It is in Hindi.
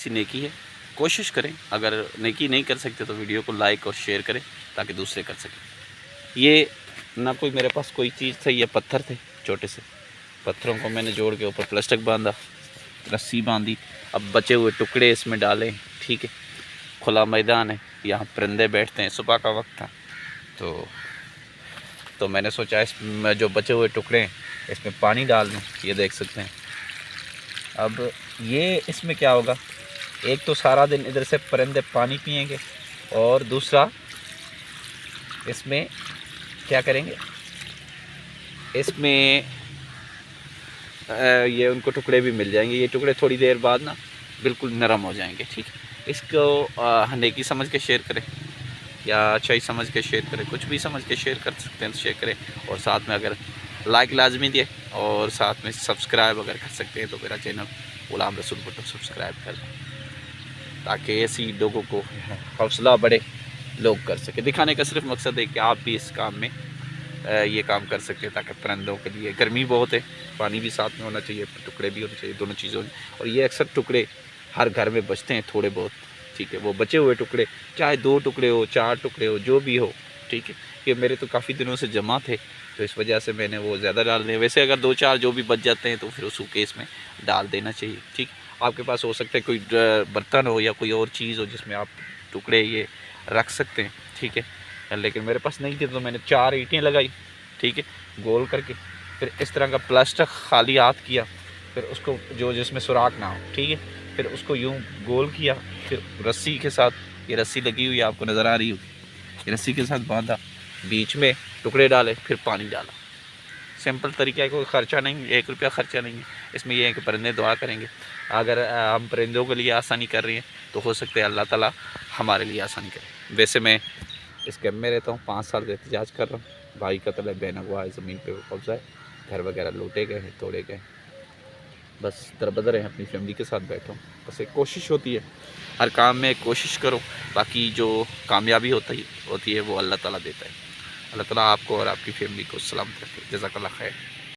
सी नेकी है, कोशिश करें। अगर नेकी नहीं कर सकते तो वीडियो को लाइक और शेयर करें ताकि दूसरे कर सकें। ये ना कोई मेरे पास कोई चीज़ थी, ये पत्थर थे, छोटे से पत्थरों को मैंने जोड़ के ऊपर प्लास्टिक बांधा, रस्सी बांधी। अब बचे हुए टुकड़े इसमें डालें, ठीक है। खुला मैदान है, यहाँ परिंदे बैठते हैं, सुबह का वक्त था तो मैंने सोचा इसमें जो बचे हुए टुकड़े हैं इसमें पानी डाल दूँ। ये देख सकते हैं। अब ये इसमें क्या होगा, एक तो सारा दिन इधर से परिंदे पानी पिएंगे और दूसरा इसमें क्या करेंगे, इसमें ये उनको टुकड़े भी मिल जाएंगे। ये टुकड़े थोड़ी देर बाद ना बिल्कुल नरम हो जाएंगे, ठीक है। इसको नेकी समझ के शेयर करें या अच्छाई समझ के शेयर करें, कुछ भी समझ के शेयर कर सकते हैं तो शेयर करें। और साथ में अगर लाइक लाजमी दिए और साथ में सब्सक्राइब अगर कर सकते हैं तो मेरा चैनल गुलाम रसूल भुट्टो सब्सक्राइब कर दें ताकि ऐसी लोगों को हौसला बढ़े, लोग कर सके। दिखाने का सिर्फ मकसद है कि आप भी इस काम में ये काम कर सकते हैं ताकि परिंदों के लिए, गर्मी बहुत है, पानी भी साथ में होना चाहिए, टुकड़े भी होने चाहिए, दोनों चीज़ों में। और ये अक्सर टुकड़े हर घर में बचते हैं थोड़े बहुत, ठीक है। वो बचे हुए टुकड़े चाहे 2 टुकड़े हो, 4 टुकड़े हो, जो भी हो, ठीक है। कि मेरे तो काफ़ी दिनों से जमा थे तो इस वजह से मैंने वो ज़्यादा डाल दिए। वैसे अगर 2-4 जो भी बच जाते हैं तो फिर उस सूटकेस में डाल देना चाहिए, ठीक। आपके पास हो सकता है कोई बर्तन हो या कोई और चीज़ हो जिसमें आप टुकड़े ये रख सकते हैं, ठीक है। लेकिन मेरे पास नहीं थी तो मैंने 4 ईंटें लगाई, ठीक है, गोल करके। फिर इस तरह का प्लास्टिक खाली हाथ किया, फिर उसको जो जिसमें सुराख ना हो, ठीक है। फिर उसको यूं गोल किया, फिर रस्सी के साथ, ये रस्सी लगी हुई है आपको नज़र आ रही होगी, ये रस्सी के साथ बांधा, बीच में टुकड़े डाले, फिर पानी डाला। सिंपल तरीका है, कोई ख़र्चा नहीं, 1 रुपया ख़र्चा नहीं है इसमें। यह है कि परिंदे दुआ करेंगे। अगर हम परिंदों के लिए आसानी कर रहे हैं तो हो सकता है अल्लाह ताला हमारे लिए आसानी करे। वैसे मैं इस कैंप में रहता हूँ, 5 साल से एहतजाज कर रहा हूँ। भाई का तलब बेनगवा है, ज़मीन पे कब्ज़ा है, घर वगैरह लूटे गए हैं, तोड़े गए। बस दरबदर है, अपनी फैमिली के साथ बैठा हूँ। बस एक कोशिश होती है, हर काम में कोशिश करो, बाकी जो कामयाबी होती है वो अल्लाह ताला देता है। अल्लाह ताला आपको और आपकी फैमिली को सलामत रखे। जज़ाकल्लाह खैर।